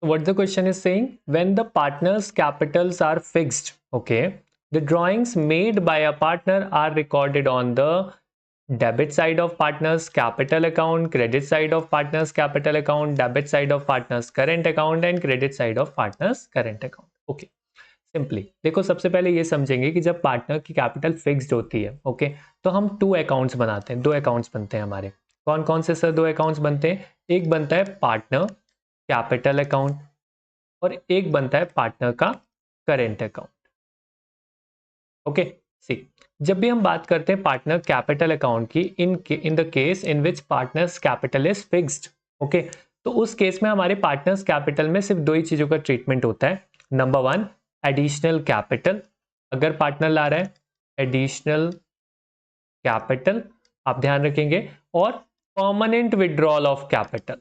what the question is saying, when the partners capitals are fixed, okay, the drawings made by a partner are recorded on the debit side of partners capital account, credit side of partners capital account, debit side of partners current account and credit side of partners current account. Okay, simply देखो, सबसे पहले ये समझेंगे कि जब partner की capital fixed होती है, ओके, तो हम टू अकाउंट्स बनाते हैं, दो अकाउंट्स बनते हैं हमारे। कौन कौन से सर दो अकाउंट्स बनते हैं? एक बनता है पार्टनर कैपिटल अकाउंट और एक बनता है पार्टनर का करेंट अकाउंट। ओके, सी, जब भी हम बात करते हैं पार्टनर कैपिटल अकाउंट की, in the case in which partners capital is fixed, okay, तो उस केस में हमारे पार्टनर्स कैपिटल में सिर्फ दो ही चीजों का ट्रीटमेंट होता है। नंबर वन, एडिशनल कैपिटल, अगर पार्टनर ला रहा है एडिशनल कैपिटल, आप ध्यान रखेंगे, और permanent withdrawal of capital,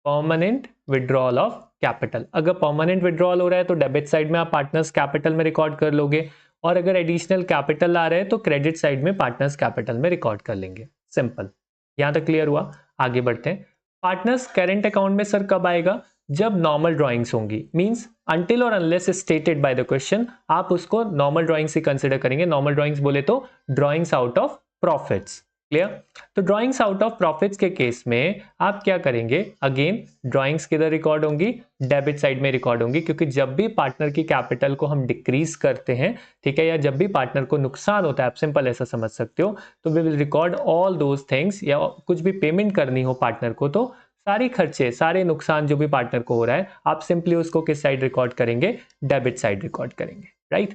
permanent withdrawal of capital. अगर परमानेंट विड्रॉल हो रहा है तो डेबिट साइड में आप पार्टनर्स कैपिटल में रिकॉर्ड कर लोगे, और अगर एडिशनल कैपिटल आ रहा है तो क्रेडिट साइड में पार्टनर्स कैपिटल में रिकॉर्ड कर लेंगे। सिंपल, यहां तक क्लियर हुआ? आगे बढ़ते हैं। पार्टनर्स करेंट अकाउंट में सर कब आएगा? जब नॉर्मल ड्राइंग्स होंगी, मींस अनटिल और unless stated by the question, आप उसको नॉर्मल ड्राइंग्स ही कंसिडर करेंगे। नॉर्मल ड्राइंग्स बोले तो drawings out of profits. Clear? तो ड्राइंग्स आउट ऑफ प्रॉफिट्स के केस में आप क्या करेंगे? अगेन ड्राइंग्स किधर रिकॉर्ड होंगी? डेबिट साइड में रिकॉर्ड होंगी, क्योंकि जब भी पार्टनर की कैपिटल को हम डिक्रीज करते हैं, ठीक है, या जब भी पार्टनर को नुकसान होता है, आप सिंपल ऐसा समझ सकते हो, तो we will record all those things. या कुछ भी पेमेंट करनी हो पार्टनर को, तो सारी खर्चे, सारे नुकसान जो भी पार्टनर को हो रहा है, आप सिंपली उसको किस साइड रिकॉर्ड करेंगे? डेबिट साइड रिकॉर्ड करेंगे, राइट?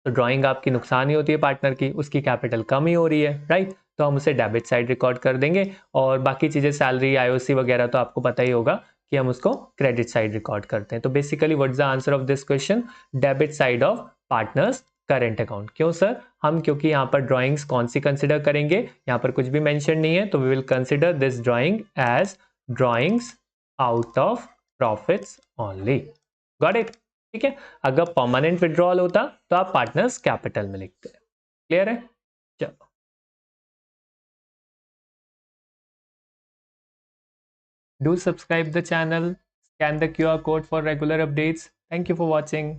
तो ड्राइंग आपकी नुकसान ही होती है पार्टनर की, उसकी कैपिटल कम ही हो रही है, राइट? तो हम उसे डेबिट साइड रिकॉर्ड कर देंगे, और बाकी चीजें सैलरी, आईओसी वगैरह तो आपको पता ही होगा कि हम उसको क्रेडिट साइड रिकॉर्ड करते हैं। तो basically what is the answer of this question? Debit side of partners current account. क्यों सर? हम क्योंकि यहाँ पर ड्राइंग्स कौन सी कंसिडर करेंगे? यहाँ पर कुछ भी मेंशन नहीं है, तो we will consider this drawing as drawings out of profits only. Got it? ठीक है, अगर परमानेंट विड्रॉल होता तो आप पार्टनर्स कैपिटल में लिखते हैं। क्लियर है? चलो, do subscribe the channel, scan the QR code for regular updates. Thank you for watching.